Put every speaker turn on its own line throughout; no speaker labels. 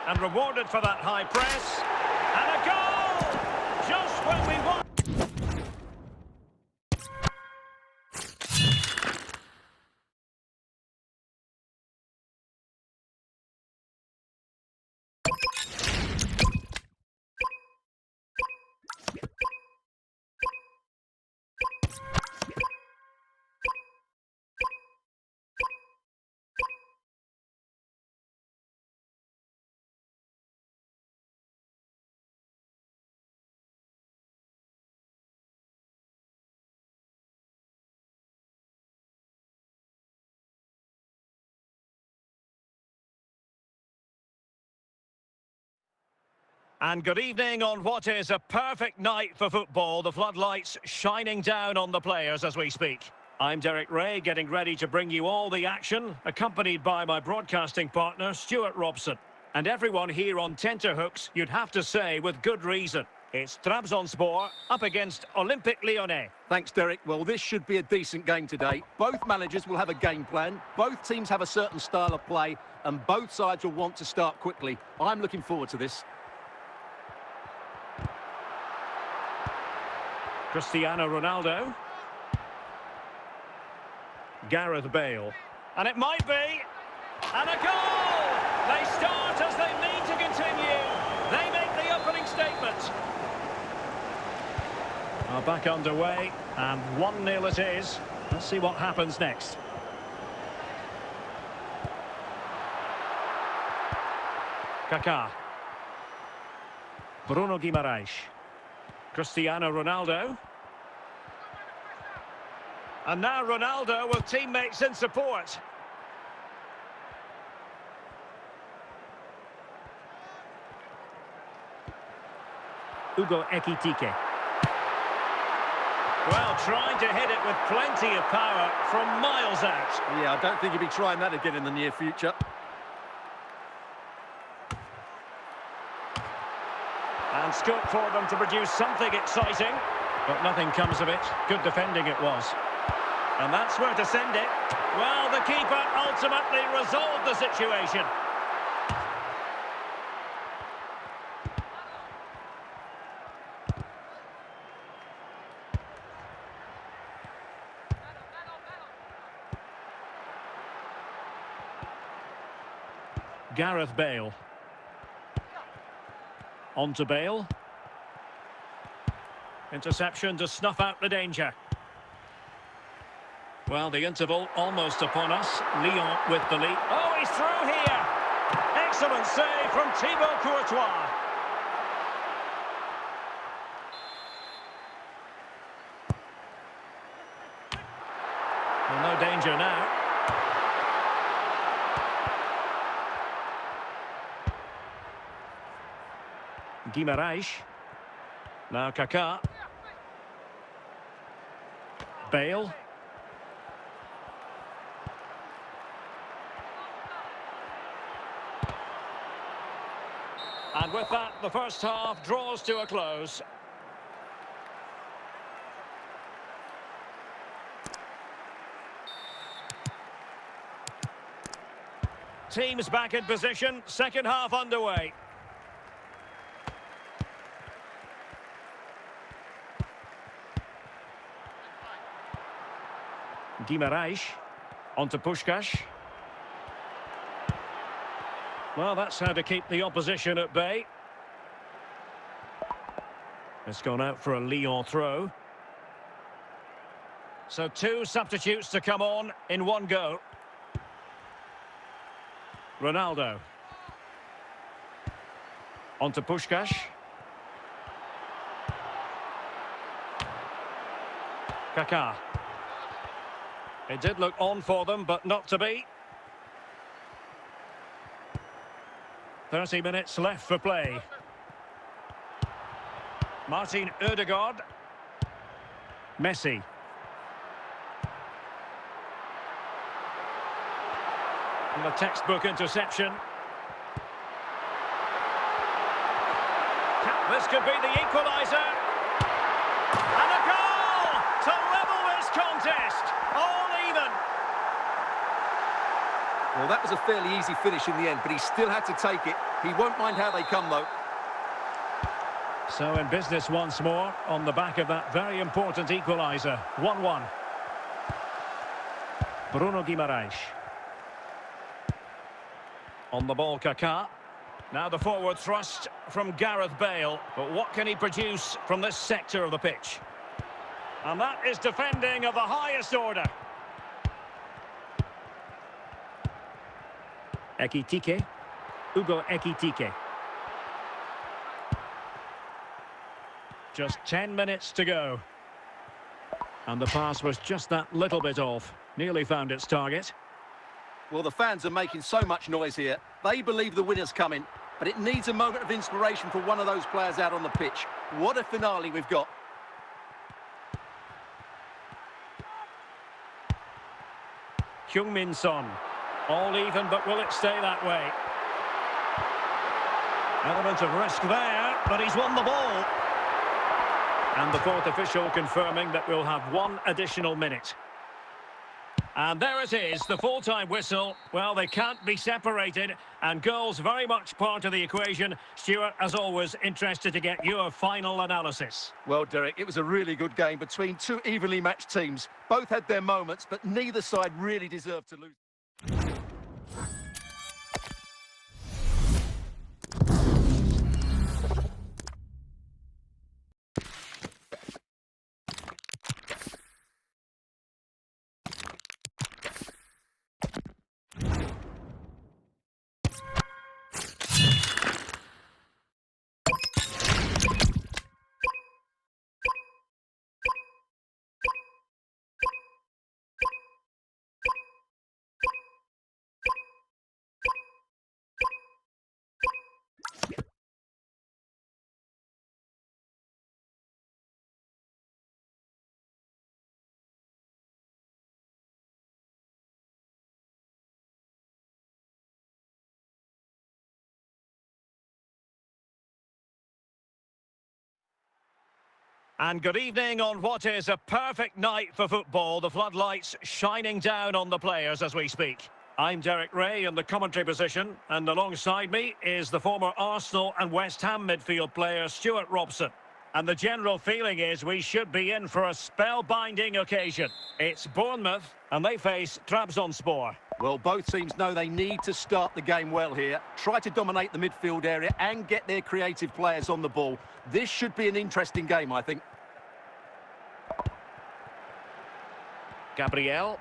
And rewarded for that high press. And a goal! Just when we want... And good evening on what is a perfect night for football. The floodlights shining down on the players as we speak. I'm Derek Ray, getting ready to bring you all the action, accompanied by my broadcasting partner, Stuart Robson. And everyone here on tenterhooks, you'd have to say, with good reason. It's Trabzonspor up against Olympique Lyonnais.
Thanks, Derek. Well, this should be a decent game today. Both managers will have a game plan. Both teams have a certain style of play, and both sides will want to start quickly. I'm looking forward to this.
Cristiano Ronaldo. Gareth Bale. And it might be. And a goal! They start as they mean to continue. They make the opening statement. Back underway. And 1-0 it is. Let's see what happens next. Kaká. Bruno Guimaraes. Cristiano Ronaldo. And now Ronaldo with teammates in support. Hugo Ekitike. Well, trying to hit it with plenty of power from miles out.
Yeah, I don't think he'll be trying that again in the near future.
And scope for them to produce something exciting. But nothing comes of it. Good defending it was. And that's where to send it. Well, the keeper ultimately resolved the situation. Gareth Bale. On to Bale. Interception to snuff out the danger. Well, the interval almost upon us. Lyon with the lead. Oh, he's through here! Excellent save from Thibaut Courtois. Well, no danger now. Guimaraes. Now Kaká. Bale. And with that, the first half draws to a close. Teams back in position, second half underway. Guimaraes, onto Puskás. Well, that's how to keep the opposition at bay. It's gone out for a Lyon throw. So 2 substitutes to come on in one go. Ronaldo. Onto Puskás. Kaká. It did look on for them, but not to be. 30 minutes left for play. Martin Ødegaard. Messi. And the textbook interception. This could be the equaliser. And a goal to level this contest. All even.
Well, that was a fairly easy finish in the end, but he still had to take it. He won't mind how they come, though.
So in business once more, on the back of that very important equaliser. 1-1. Bruno Guimaraes. On the ball, Kaká. Now the forward thrust from Gareth Bale. But what can he produce from this sector of the pitch? And that is defending of the highest order. Ekitike. Ugo Ekitike. Just 10 minutes to go. And the pass was just that little bit off. Nearly found its target.
Well, the fans are making so much noise here. They believe the winner's coming, but it needs a moment of inspiration for one of those players out on the pitch. What a finale we've got.
Heung-min Son. All even, but will it stay that way? Element of risk there, but he's won the ball. And the fourth official confirming that we'll have one additional minute. And there it is, the full-time whistle. Well, they can't be separated, and goals very much part of the equation. Stuart, as always, interested to get your final analysis.
Well, Derek, it was a really good game between two evenly matched teams. Both had their moments, but neither side really deserved to lose.
And good evening on what is a perfect night for football. The floodlights shining down on the players as we speak. I'm Derek Ray in the commentary position, and alongside me is the former Arsenal and West Ham midfield player Stuart Robson. And the general feeling is we should be in for a spellbinding occasion. It's Bournemouth, and they face Trabzonspor.
Well, both teams know they need to start the game well here, try to dominate the midfield area and get their creative players on the ball. This should be an interesting game, I think.
Gabriel,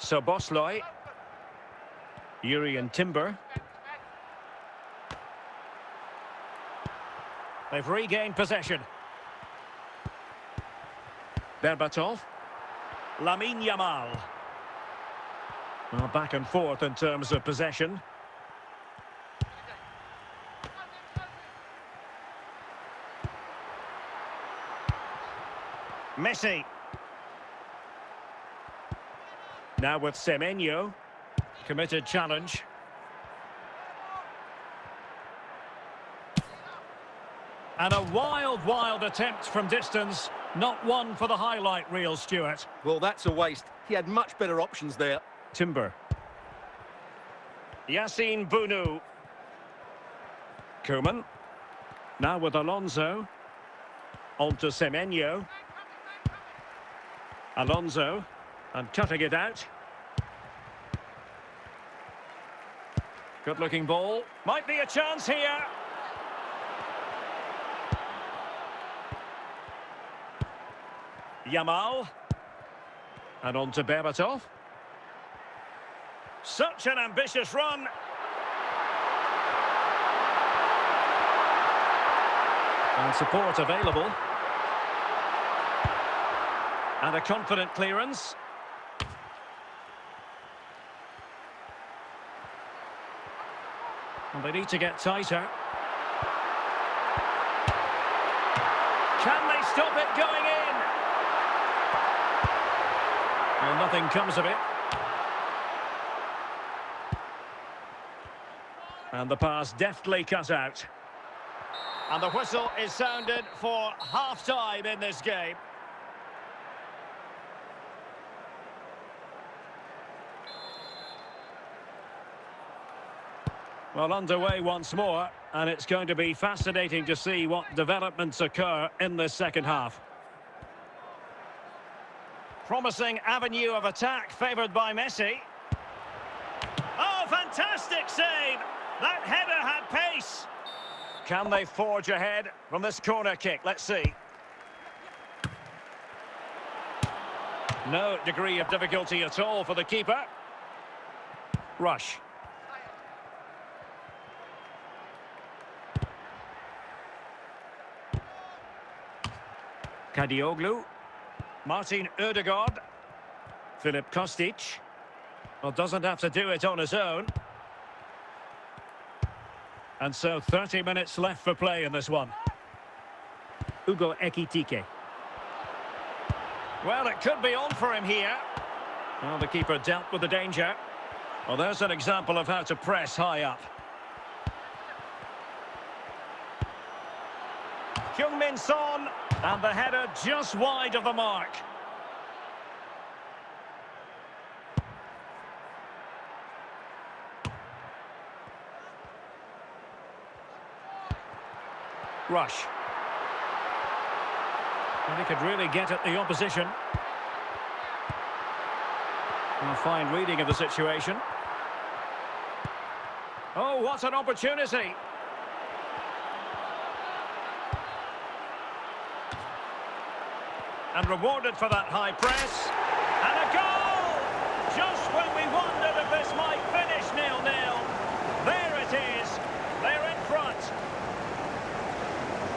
Soboslai, Yuri and Timber. They've regained possession. Berbatov, Lamine Yamal. Well, back and forth in terms of possession. Messi. Now with Semenyo. Committed challenge. And a wild attempt from distance. Not one for the highlight reel, Stuart.
Well, that's a waste. He had much better options there.
Timber. Yassine Bounou. Koeman. Now with Alonso. On to Semenyo. Alonso. And cutting it out. Good looking ball. Might be a chance here. Yamal. And on to Berbatov. Such an ambitious run. And support available. And a confident clearance. And they need to get tighter. Can they stop it going in? Well, nothing comes of it. And the pass deftly cut out. And the whistle is sounded for half-time in this game. Well, underway once more. And it's going to be fascinating to see what developments occur in this second half. Promising avenue of attack favoured by Messi. Oh, fantastic save! That header had pace. Can they forge ahead from this corner kick? Let's see. No degree of difficulty at all for the keeper. Rush. Kadioglu. Martin Ødegaard. Filip Kostic. Well, doesn't have to do it on his own. And so 30 minutes left for play in this one. Ugo Ekitike. Well, it could be on for him here. Well, the keeper dealt with the danger. Well, there's an example of how to press high up. Heung-min Son, and the header just wide of the mark. Rush. And he could really get at the opposition. A fine reading of the situation. Oh, what an opportunity! And rewarded for that high press. And a goal! Just when we wondered if this might finish 0-0. There it is. They're in front.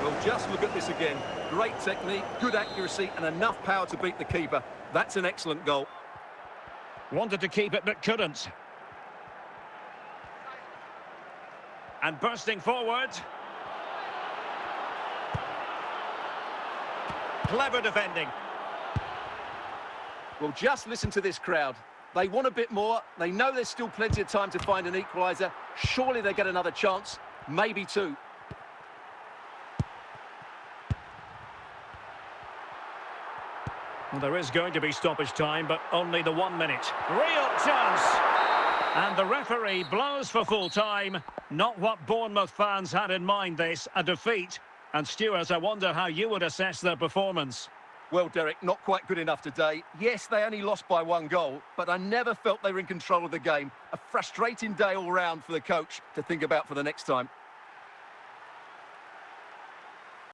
Well, just look at this again. Great technique, good accuracy, and enough power to beat the keeper. That's an excellent goal.
Wanted to keep it, but couldn't. And bursting forward. Clever defending.
Well, just listen to this crowd. They want a bit more. They know there's still plenty of time to find an equaliser. Surely they get another chance, maybe two.
Well, there is going to be stoppage time, but only the 1 minute. Real chance! And the referee blows for full time. Not what Bournemouth fans had in mind, this, a defeat. And Stuart, I wonder how you would assess their performance.
Well, Derek, not quite good enough today. Yes, they only lost by 1 goal, but I never felt they were in control of the game. A frustrating day all round for the coach to think about for the next time.